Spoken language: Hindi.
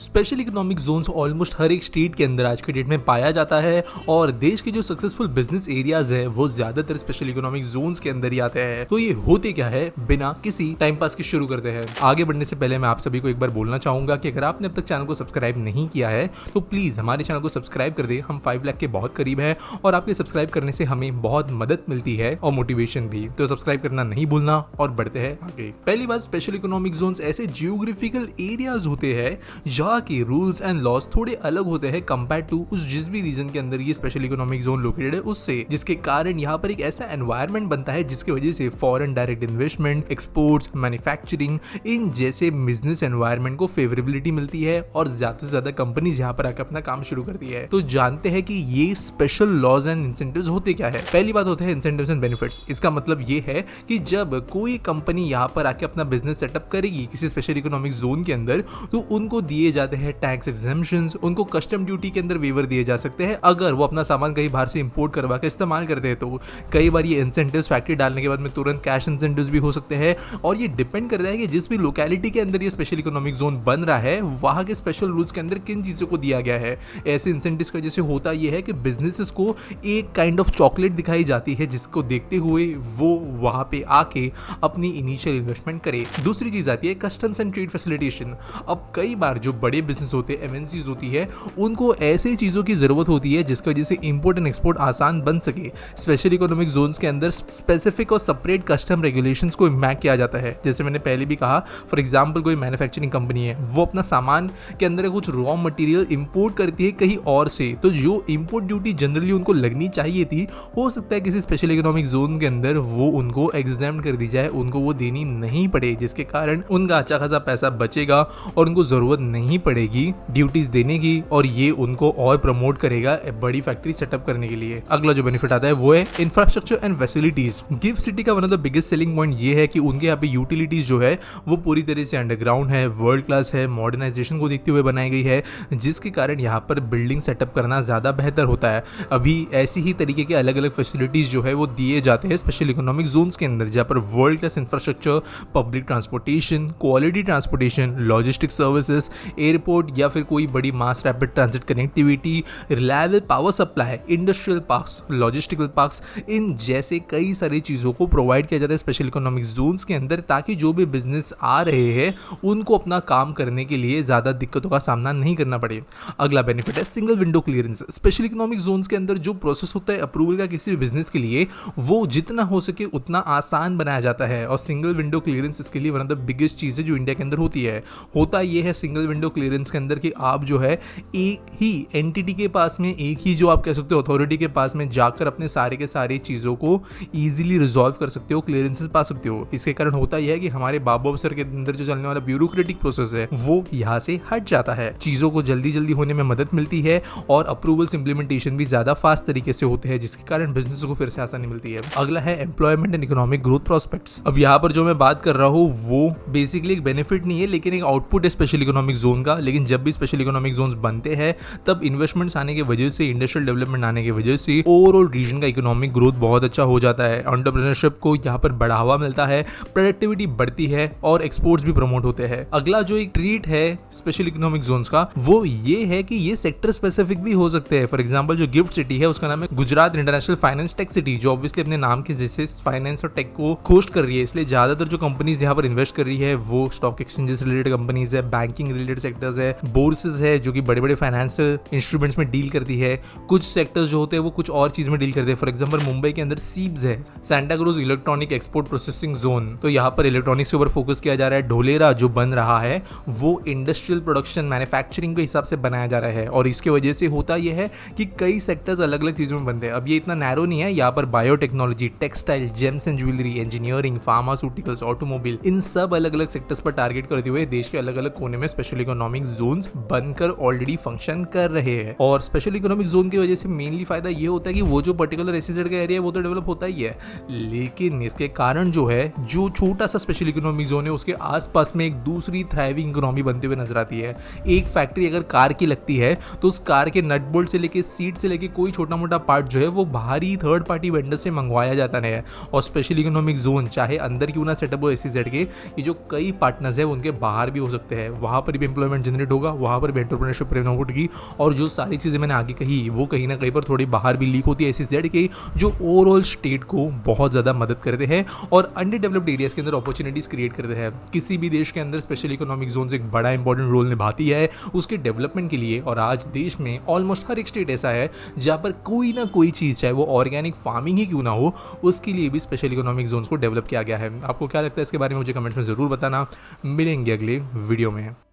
स्पेशल इकोनॉमिक जोन्स ऑलमोस्ट हर एक स्टेट के अंदर आज के डेट में पाया जाता है और देश के जो सक्सेसफुल बिजनेस एरियाज है वो ज्यादातर स्पेशल इकोनॉमिक जोन्स के अंदर ही आते हैं। तो ये होते क्या है, बिना किसी टाइम पास के शुरू करते हैं। आगे बढ़ने से पहले मैं आप सभी को एक बार बोलना चाहूंगा कि अगर आपने अब तक चैनल को सब्सक्राइब नहीं किया है तो प्लीज हमारे चैनल को सब्सक्राइब कर दे। हम 5 लाख के बहुत करीब है और आपके सब्सक्राइब करने से हमें बहुत मदद मिलती है और मोटिवेशन भी। तो सब्सक्राइब करना नहीं भूलना और बढ़ते हैं आगे। पहली बात, स्पेशल इकोनॉमिक जोन्स ऐसे जियोग्राफिकल एरियाज होते हैं जहाँ के रूल्स एंड लॉस थोड़े अलग होते हैं कंपेयर टू उस जिस भी रीजन के अंदर ये स्पेशल इकोनॉमिक जोन लोकेटेड है उससे, जिसके कारण यहाँ पर एक ऐसा एनवायरनमेंट बनता है जिसकी वजह से foreign direct investment, exports, manufacturing इन जैसे बिजनेस एनवायरनमेंट को फेवरेबिलिटी मिलती है और ज्यादा से ज्यादा कंपनीज यहाँ पर आकर अपना काम शुरू करती है। तो जानते हैं कि ये स्पेशल लॉज एंड इंसेंटिव्स होते क्या है। पहली बात होते हैं इंसेंटिव्स एंड बेनिफिट्स। इसका मतलब ये है कि जब कोई कंपनी यहाँ पर आके अपना बिजनेस सेटअप करेगी किसी स्पेशल इकोनॉमिक जोन के अंदर तो उनको दिए जाते हैं टैक्स एग्जेम्पशंस, उनको कस्टम ड्यूटी के अंदर वेवर दिए जा सकते हैं अगर वो अपना सामान कहीं बाहर से इंपोर्ट करवा के इस्तेमाल करते हैं। तो कई बार ये इंसेंटिव्स फैक्ट्री डालने के बाद में तुरंत कैश इंसेंटिव्स भी हो सकते हैं और ये डिपेंड करता है कि जिस भी लोकेलिटी के अंदर ये स्पेशल इकोनॉमिक जोन बन रहा है वहां के स्पेशल रूल्स के अंदर किन चीजों को दिया गया है। ऐसे इंसेंटिव्स की वजह से होता यह है कि बिजनेसेस को एक काइंड ऑफ चॉकलेट दिखाई जाती है जिसको देखते हुए वो वहां पे आके अपनी इनिशियल इन्वेस्टमेंट करे। दूसरी चीज आती है कस्टम्स एंड ट्रेड फैसिलिटेशन। अब कई बार जो बड़े बिजनेस होते हैं, एमएनसीज होती है, उनको ऐसी चीजों की जरूरत होती है जिसकी वजह से इंपोर्ट एंड एक्सपोर्ट आसान बन सके। स्पेशल इकोनॉमिक जोन्स के अंदर स्पेसिफिक और सेपरेट कस्टम रेगुलेशंस को इम्पैक्ट किया जाता है। जैसे मैंने पहले भी कहा, फॉर एग्जांपल कोई मैन्युफैक्चरिंग कंपनी है, वो अपना सामान के अंदर कुछ रॉ मटेरियल इंपोर्ट करती है कहीं और से, तो जो इंपोर्ट ड्यूटी जनरली उनको लगनी चाहिए थी, हो सकता है किसी स्पेशल इकोनॉमिक जोन के अंदर वो उनको एग्जेम्प्ट कर दी जाए, उनको वो देनी नहीं पड़े, जिसके कारण उनका अच्छा खासा पैसा बचेगा और उनको जरूरत नहीं पड़ेगी ड्यूटीज देने की और ये उनको और प्रमोट करेगा बड़ी फैक्ट्री सेटअप करने के लिए। अगला जो बेनिफिट आता है वो है infrastructure and facilities. Gift city का one of the biggest selling point ये है कि उनके यहाँ पे यूटिलिटीज जो है वो पूरी तरह से अंडरग्राउंड है, वर्ल्ड क्लास है, मॉडर्नाइजेशन को देखते हुए बनाई गई है, जिसके कारण यहाँ पर बिल्डिंग सेटअप करना ज्यादा बेहतर होता है। अभी ऐसी ही तरीके के अलग अलग फैसिलिटीज जो है वो दिए जाते हैं स्पेशल इकोनॉमिक जोन्स के अंदर, जहाँ पर world class infrastructure, public transportation, quality transportation, logistic services, airport या फिर कोई बड़ी mass rapid transit connectivity, reliable power supply, industrial parks, logistical parks, इन जैसे कई सारी चीज़ों को प्रोवाइड किया जाता है स्पेशल इकोनॉमिक जोन्स के अंदर, ताकि जो भी बिजनेस आ रहे हैं उनको अपना काम करने के लिए ज़्यादा दिक्कतों का सामना नहीं करना पड़े। अगला बेनिफिट है single window clearance. Special economic zones के अंदर जो प्रोसेस होता है अप्रूवल का किसी भी बिजनेस के लिए, वो जितना हो सके उतना आसान बनाया जाता है और सिंगल विंडो क्लियरेंस इसके लिए वन ऑफ द बिगेस्ट चीज़ है जो इंडिया के अंदर होती है। होता ये है सिंगल विंडो क्लियरेंस के अंदर कि आप जो है एक ही एंटिटी के पास में, एक ही जो आप कह सकते हो अथॉरिटी के पास में जाकर अपने सारे के सारे चीज़ों को इजीली रिजॉल्व कर सकते हो, क्लियरेंसेस पा सकते हो। इसके कारण होता यह है कि हमारे बाबू अफसर के अंदर जो चलने वाला ब्यूरोक्रेटिक प्रोसेस है वो यहाँ से हट जाता है, चीज़ों को जल्दी जल्दी होने में मदद मिलती है और अप्रूवल्स इंप्लीमेंटेशन भी ज्यादा फास्ट तरीके से होते हैं, जिसके कारण बिजनेस को फिर से आसानी मिलती है। अगला है employment and economic growth prospects. अब यहाँ पर जो मैं बात कर रहा हूँ वो बेसिकली एक बेनिफिट नहीं है लेकिन एक आउटपुट है स्पेशल इकोनॉमिक जोन का। लेकिन जब भी स्पेशल इकोनॉमिक जोन्स बनते हैं तब इन्वेस्टमेंट्स आने की वजह से, इंडस्ट्रियल डेवलपमेंट आने की वजह से ओवरऑल रीजन का इकोनॉमिक ग्रोथ बहुत अच्छा हो जाता है। एंटरप्रेन्योरशिप को यहाँ पर बढ़ावा मिलता है, प्रोडक्टिविटी बढ़ती है और एक्सपोर्ट्स भी प्रमोट होते हैं। अगला जो एक ट्रीट है स्पेशल इकोनॉमिक जोन्स का वो ये है कि ये सेक्टर स्पेसिफिक भी हो सकते हैं। फॉर एग्जांपल जो गिफ्ट सिटी है उसका नाम है Gujarat international finance tech city, जो ऑब्वियसली अपने नाम के जैसे फाइनेंस और टेक को होस्ट कर रही है, इसलिए ज्यादातर जो कंपनीज यहाँ पर इन्वेस्ट कर रही है वो स्टॉक एक्सचेंजेस रिलेटेड कंपनीज है, बैंकिंग रिलेटेड सेक्टर्स है, बोर्सेस है जो कि बड़े बड़े फाइनेंशियल इंस्ट्रूमेंट्स में डील करती है। कुछ सेक्टर्स जो होते हैं वो कुछ और चीज में डील करते हैं। फॉर एग्जांपल मुंबई के अंदर सीब्स है, Santa cruise electronic export processing zone, तो यहाँ पर इलेक्ट्रॉनिक्स के ऊपर फोकस किया जा रहा है। ढोलेरा जो बन रहा है वो इंडस्ट्रियल प्रोडक्शन मैन्युफैक्चरिंग के हिसाब से बनाया जा रहा है और इसके वजह से होता यह है कि कई सेक्टर्स अलग अलग चीजों में बनते हैं। अब ये इतना नैरो नहीं है, यहाँ पर biotechnology, textile, gems and jewellery, engineering, pharmaceuticals, automobile, इन सब अलग अलग सेक्टर्स पर टारगेट करते हुए देश के अलग अलग कोने में स्पेशल इकोनॉमिक जोन्स बनकर ऑलरेडी फंक्शन कर रहे हैं। और स्पेशल इकोनॉमिक जोन की वजह से मेनली फायदा ये होता है कि वो जो पर्टिकुलर एसईजेड का एरिया है वो तो डेवलप होता ही है, लेकिन इसके कारण जो है जो छोटा सा स्पेशल इकोनॉमिक जोन है उसके आसपास में एक दूसरी थ्राइविंग इकोनॉमी बनते हुए नजर आती है। एक फैक्ट्री अगर कार की लगती है तो उस कार के नट बोल्ट से लेके सीट से लेके कोई छोटा मोटा पार्ट जो है वो बाहरी थर्ड पार्टी वेंडर से मंगवाया जाता है। और स्पेशल इकोनॉमिक जोन चाहे अंदर क्यों ना सेटअप हो एसईजेड के, ये जो कई पार्टनर्स है उनके बाहर भी हो सकते हैं, वहां पर भी एम्प्लॉयमेंट एम्प्लॉयमेंट जनरेट होगा, वहाँ पर भी एंटरप्रेन्योरशिप प्रमोट होगी। और जो सारी चीज़ें मैंने आगे कही वो कहीं ना कहीं पर थोड़ी बाहर भी लीक होती है SEZ की, जो ओवरऑल स्टेट को बहुत ज़्यादा मदद करते हैं और अंडर डेवलप्ड एरियाज़ के अंदर अपॉर्चुनिटीज़ क्रिएट करते हैं। किसी भी देश के अंदर स्पेशल इकोनॉमिक जोन एक बड़ा इंपॉर्टेंट रोल निभाती है उसके डेवलपमेंट के लिए। और आज देश में ऑलमोस्ट हर एक स्टेट ऐसा है जहाँ पर कोई ना कोई चीज़, चाहे वो ऑर्गेनिक फार्मिंग ही क्यों ना हो, उसके लिए भी स्पेशल इकोनॉमिक जोन्स को डेवलप किया गया है। आपको क्या लगता है इसके बारे में मुझे कमेंट्स में ज़रूर बताना। मिलेंगे अगले वीडियो में।